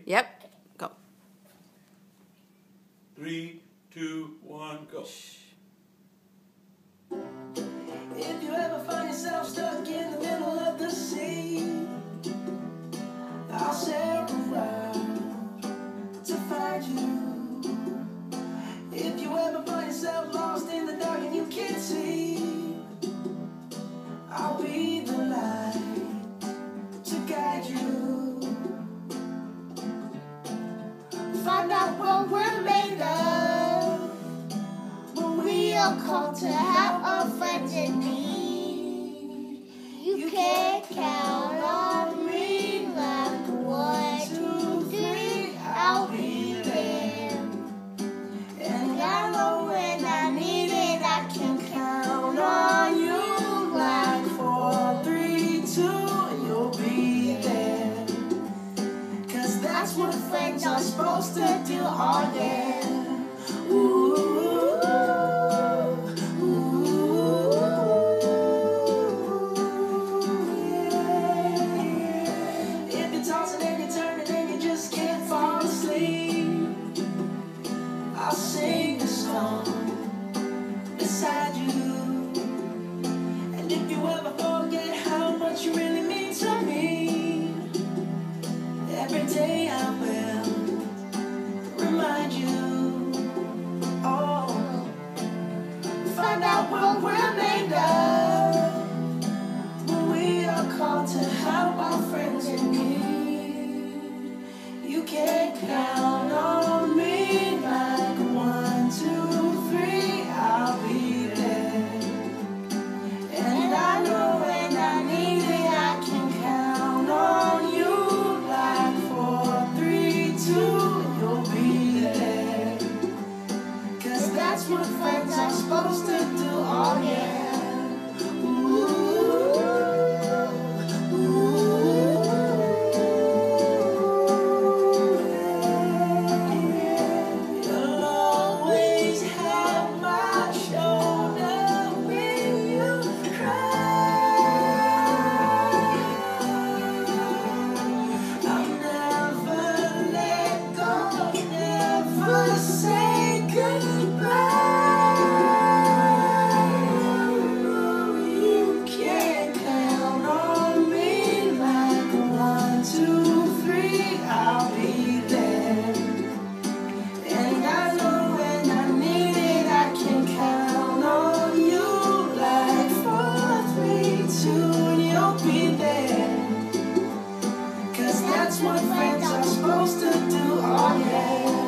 Yep. Go. 3, 2, 1, go. If you ever find yourself stuck in the middle of the sea, I'll sail around to find you. If you ever find yourself lost in the dark and you can't see, I'll be the light to guide you. Find out what we're made of when we are called to help our friends in need. You can count on me like 1, 2, 3, I'll be there. And I know when I need it, I can count on you like 4, 3, 2, you'll be there. 'Cause that's what friends are supposed to do, oh yeah. Ooh. I'll sing a song beside you. And if you ever forget how much you really mean to me, every day I will remind you. Oh, find out what we're made of when we are called to help our friends in need. You can count on me like 1, 2, 3, I'll be there. And I know when I need it, I can count on you like 4, 3, 2, you'll be there. 'Cause that's what friends are supposed to do, oh yeah. Say goodbye. You can count on me like 1, 2, 3, I'll be there. And I know when I need it, I can count on you like 4, 3, 2, you'll be there. 'Cause that's what friends are supposed to do, oh yeah.